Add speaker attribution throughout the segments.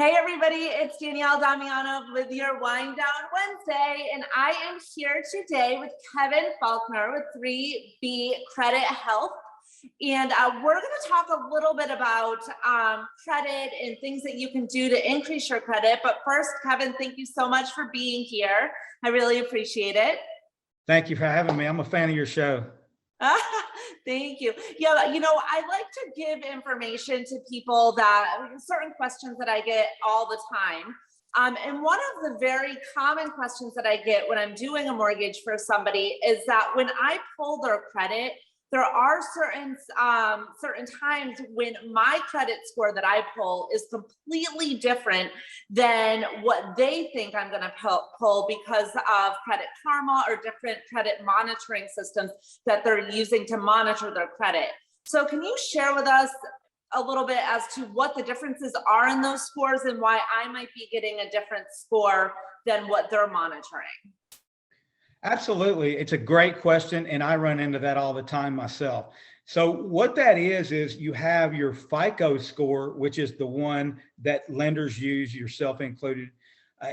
Speaker 1: Hey everybody, it's Danielle Damianov with your Wind Down Wednesday, and I am here today with Kevin Faulkner with 3B Credit Health. And we're going to talk a little bit about credit and things that you can do to increase your credit. But first, Kevin, thank you so much for being here. I really appreciate it.
Speaker 2: Thank you for having me. I'm a fan of your show.
Speaker 1: Thank you. Yeah, I like to give information to people that certain questions that I get all the time. And one of the very common questions that I get when I'm doing a mortgage for somebody is that when I pull their credit, there are certain times when my credit score that I pull is completely different than what they think I'm going to pull because of Credit Karma or different credit monitoring systems that they're using to monitor their credit. So can you share with us a little bit as to what the differences are in those scores and why I might be getting a different score than what they're monitoring?
Speaker 2: Absolutely. It's a great question, and I run into that all the time myself. So what that is you have your FICO score, which is the one that lenders use, yourself included.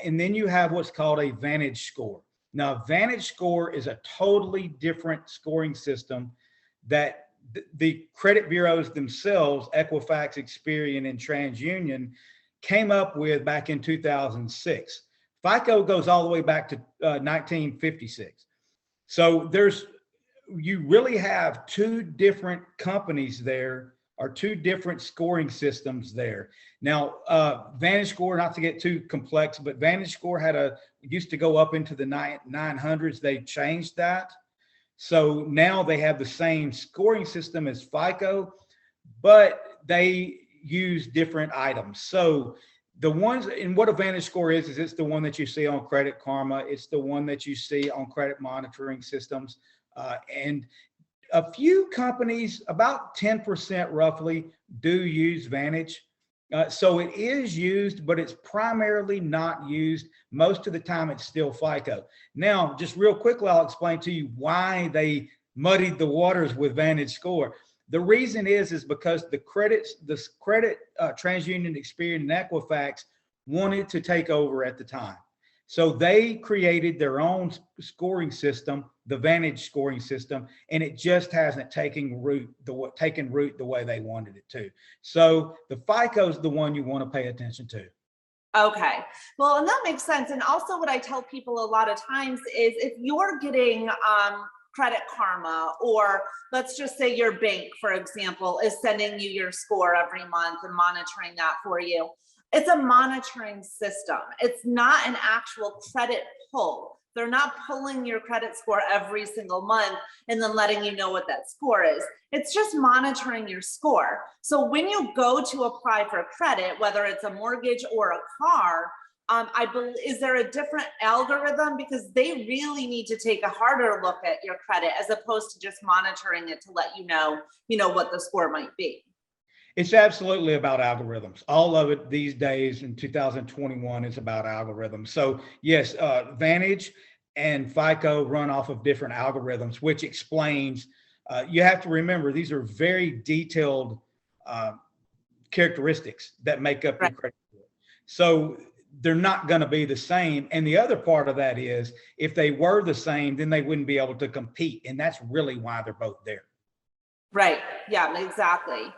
Speaker 2: And then you have what's called a Vantage score. Now, Vantage score is a totally different scoring system that the credit bureaus themselves, Equifax, Experian, and TransUnion, came up with back in 2006. FICO goes all the way back to 1956. So you really have two different companies there, or two different scoring systems there. Now, Vantage Score, not to get too complex, but Vantage Score used to go up into the 900s. They changed that. So now they have the same scoring system as FICO, but they use different items. So the ones, and what a Vantage score is it's the one that you see on Credit Karma. It's the one that you see on credit monitoring systems. And a few companies, about 10% roughly, do use Vantage. So it is used, but it's primarily not used. Most of the time, it's still FICO. Now, just real quickly, I'll explain to you why they muddied the waters with Vantage score. The reason is because the credit TransUnion, Experian, and Equifax wanted to take over at the time. So they created their own scoring system, the Vantage scoring system, and it just hasn't taken root the way they wanted it to. So the FICO is the one you want to pay attention to.
Speaker 1: Okay. Well, and that makes sense. And also what I tell people a lot of times is if you're getting Credit Karma, or let's just say your bank, for example, is sending you your score every month and monitoring that for you. It's a monitoring system. It's not an actual credit pull. They're not pulling your credit score every single month and then letting you know what that score is. It's just monitoring your score. So when you go to apply for credit, whether it's a mortgage or a car, I believe, is there a different algorithm? Because they really need to take a harder look at your credit as opposed to just monitoring it to let you know what the score might be.
Speaker 2: It's absolutely about algorithms. All of it these days in 2021 is about algorithms. So yes, Vantage and FICO run off of different algorithms, which explains, you have to remember, these are very detailed characteristics that make up your credit score. So they're not going to be the same. And the other part of that is if they were the same, then they wouldn't be able to compete. And that's really why they're both there.
Speaker 1: Right. Yeah, exactly.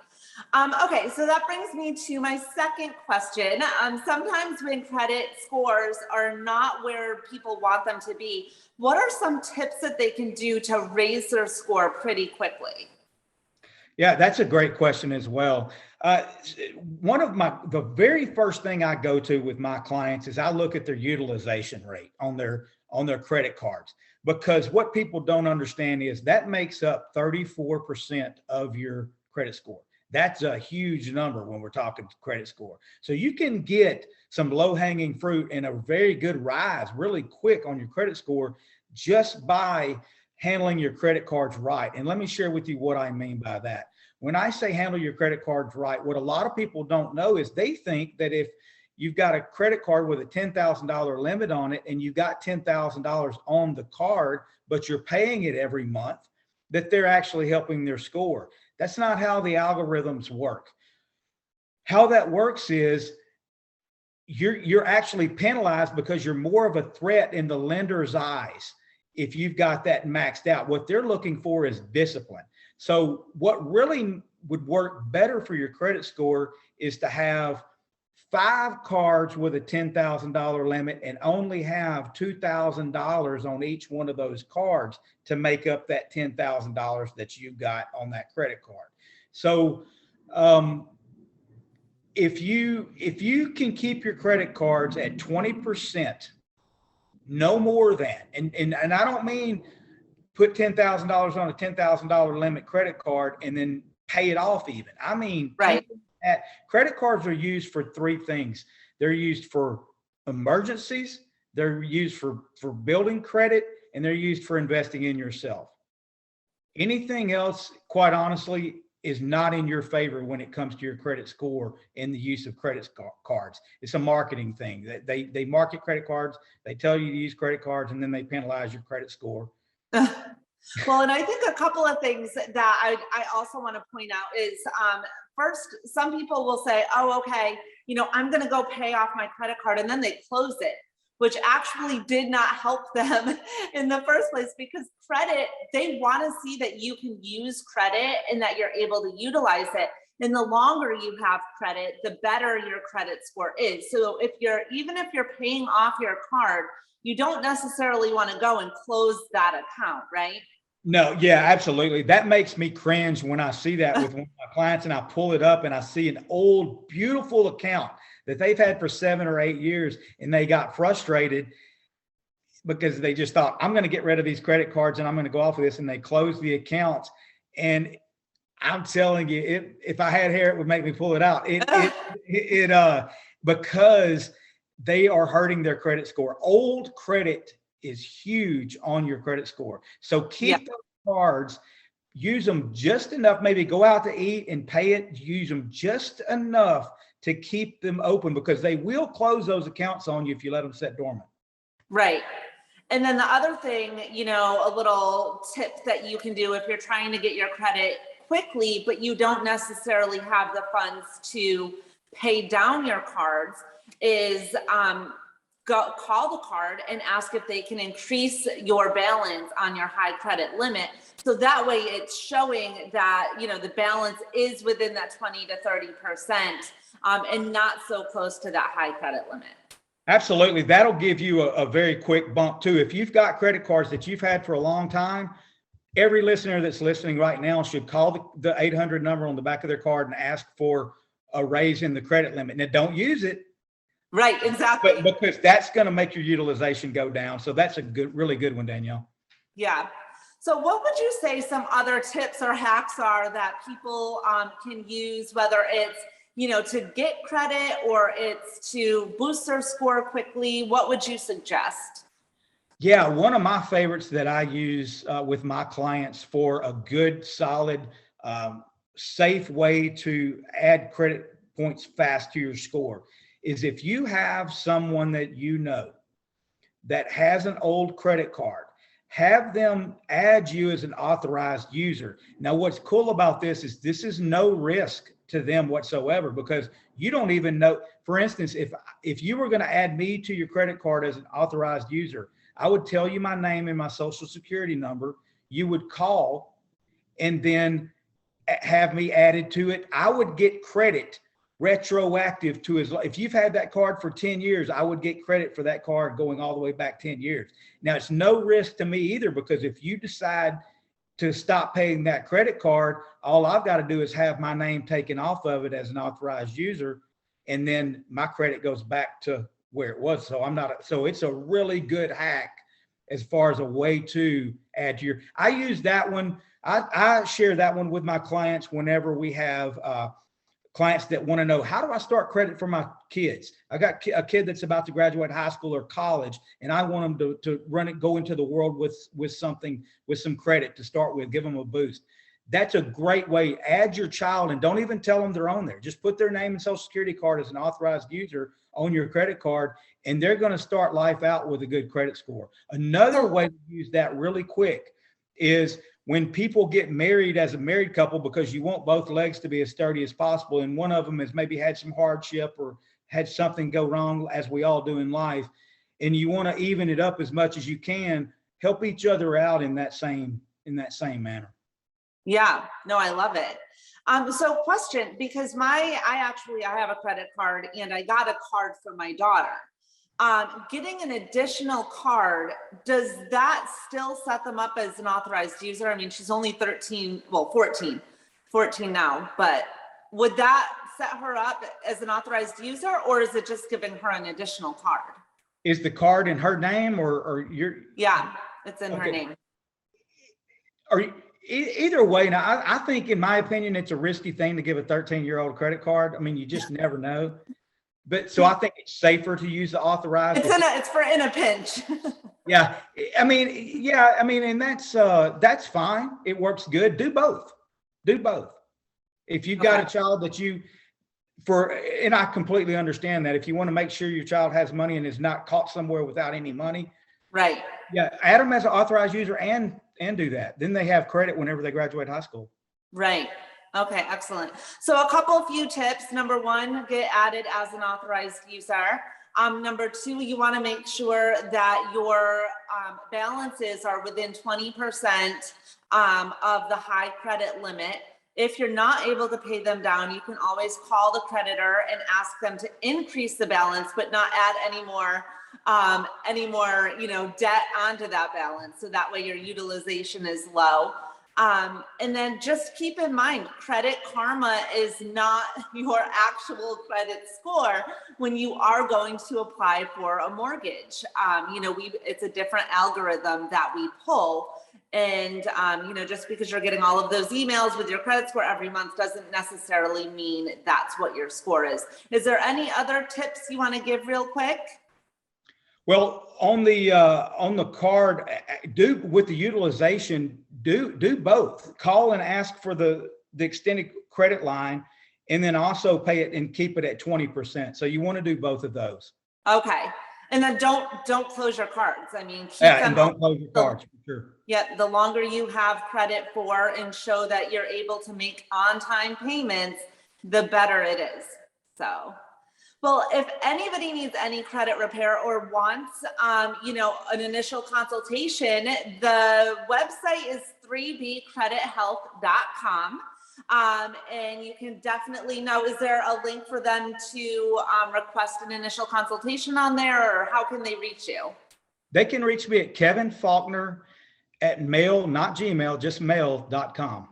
Speaker 1: Okay, so that brings me to my second question. Sometimes when credit scores are not where people want them to be, what are some tips that they can do to raise their score pretty quickly?
Speaker 2: Yeah, that's a great question as well. The very first thing I go to with my clients is I look at their utilization rate on their credit cards, because what people don't understand is that makes up 34% of your credit score. That's a huge number when we're talking credit score. So you can get some low-hanging fruit and a very good rise really quick on your credit score just by handling your credit cards right. And let me share with you what I mean by that. When I say handle your credit cards right, what a lot of people don't know is they think that if you've got a credit card with a $10,000 limit on it and you've got $10,000 on the card, but you're paying it every month, that they're actually helping their score. That's not how the algorithms work. How that works is you're actually penalized because you're more of a threat in the lender's eyes if you've got that maxed out. What they're looking for is discipline. So what really would work better for your credit score is to have 5 cards with a $10,000 limit and only have $2,000 on each one of those cards to make up that $10,000 that you got on that credit card. So if you can keep your credit cards at 20%, no more than, and I don't mean put $10,000 on a $10,000 limit credit card and then pay it off even. I mean,
Speaker 1: Right.
Speaker 2: Credit cards are used for 3 things. They're used for emergencies, they're used for building credit, and they're used for investing in yourself. Anything else, quite honestly, is not in your favor when it comes to your credit score and the use of credit cards. It's a marketing thing. They market credit cards, they tell you to use credit cards, and then they penalize your credit score.
Speaker 1: Well, and I think a couple of things that I also want to point out is, first, some people will say, oh, okay, I'm going to go pay off my credit card, and then they close it, which actually did not help them in the first place, because credit, they want to see that you can use credit and that you're able to utilize it. And the longer you have credit, the better your credit score is. So even if you're paying off your card, you don't necessarily want to go and close that account, right?
Speaker 2: No, yeah, absolutely. That makes me cringe when I see that with one of my clients, and I pull it up and I see an old, beautiful account that they've had for 7 or 8 years, and they got frustrated because they just thought, I'm going to get rid of these credit cards and I'm going to go off of this, and they closed the accounts. And I'm telling you, if I had hair, it would make me pull it out. Because they are hurting their credit score. Old credit is huge on your credit score. So keep those cards, use them just enough, maybe go out to eat and pay it, use them just enough to keep them open, because they will close those accounts on you if you let them sit dormant.
Speaker 1: Right. And then the other thing, a little tip that you can do if you're trying to get your credit quickly, but you don't necessarily have the funds to pay down your cards, is call the card and ask if they can increase your balance on your high credit limit. So that way it's showing that, the balance is within that 20 to 30%, and not so close to that high credit limit.
Speaker 2: Absolutely. That'll give you a very quick bump too. If you've got credit cards that you've had for a long time, every listener that's listening right now should call the 800 number on the back of their card and ask for a raise in the credit limit. Now, don't use it.
Speaker 1: Right, exactly.
Speaker 2: But because that's going to make your utilization go down. So that's a really good one, Danielle.
Speaker 1: Yeah. So what would you say some other tips or hacks are that people can use, whether it's, to get credit or it's to boost their score quickly? What would you suggest?
Speaker 2: Yeah, one of my favorites that I use with my clients for a good, solid, safe way to add credit points fast to your score is if you have someone that that has an old credit card, have them add you as an authorized user. Now, what's cool about this is no risk to them whatsoever, because you don't even know. For instance, if you were going to add me to your credit card as an authorized user, I would tell you my name and my social security number. You would call and then have me added to it. I would get credit retroactive to if you've had that card for 10 years, I would get credit for that card going all the way back 10 years. Now, it's no risk to me either, because if you decide to stop paying that credit card, all I've got to do is have my name taken off of it as an authorized user, and then my credit goes back to where it was. So it's a really good hack as far as a way to add to I use that one. I share that one with my clients whenever we have clients that want to know, how do I start credit for my kids? I got a kid that's about to graduate high school or college, and I want them to go into the world with some credit to start with, give them a boost. That's a great way. Add your child and don't even tell them they're on there. Just put their name and social security card as an authorized user on your credit card, and they're going to start life out with a good credit score. Another way to use that really quick is when people get married as a married couple, because you want both legs to be as sturdy as possible, and one of them has maybe had some hardship or had something go wrong, as we all do in life, and you want to even it up as much as you can, help each other out in that same manner.
Speaker 1: Yeah, no, I love it. So question, because I have a credit card and I got a card for my daughter. Getting an additional card, does that still set them up as an authorized user? I mean, she's only 13, well, 14 now, but would that set her up as an authorized user, or is it just giving her an additional card?
Speaker 2: Is the card in her name or your?
Speaker 1: Yeah, it's in her name.
Speaker 2: Or either way, now I think, in my opinion, it's a risky thing to give a 13-year-old credit card. I mean, you just never know. But so I think it's safer to use the authorized.
Speaker 1: It's for in a pinch.
Speaker 2: Yeah. I mean, and that's fine. It works good. Do both. If you've got a child that and I completely understand that if you want to make sure your child has money and is not caught somewhere without any money.
Speaker 1: Right.
Speaker 2: Yeah. Add them as an authorized user and do that. Then they have credit whenever they graduate high school.
Speaker 1: Right. Okay, excellent. So a few tips. Number one, get added as an authorized user. Number two, you want to make sure that your balances are within 20% of the high credit limit. If you're not able to pay them down, you can always call the creditor and ask them to increase the balance, but not add any more, debt onto that balance. So that way your utilization is low. And then just keep in mind, Credit Karma is not your actual credit score when you are going to apply for a mortgage. It's a different algorithm that we pull. And, just because you're getting all of those emails with your credit score every month doesn't necessarily mean that's what your score is. Is there any other tips you want to give real quick?
Speaker 2: Well, on the card, with the utilization, do both. Call and ask for the extended credit line, and then also pay it and keep it at 20%. So you want to do both of those.
Speaker 1: Okay. And then don't close your cards. I mean,
Speaker 2: and don't close your cards, for sure.
Speaker 1: Yeah, the longer you have credit for and show that you're able to make on-time payments, the better it is. So, well, if anybody needs any credit repair or wants, an initial consultation, the website is 3bcredithealth.com. And you can definitely know, is there a link for them to request an initial consultation on there, or how can they reach you?
Speaker 2: They can reach me at Kevin Faulkner at mail, not Gmail, just mail.com.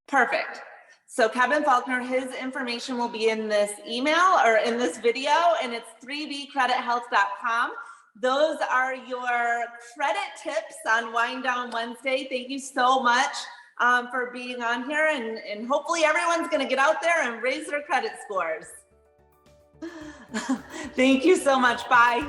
Speaker 1: Perfect. So Kevin Faulkner, his information will be in this email or in this video, and it's 3bcredithealth.com. Those are your credit tips on Wind Down Wednesday. Thank you so much for being on here, and hopefully everyone's going to get out there and raise their credit scores. Thank you so much. Bye.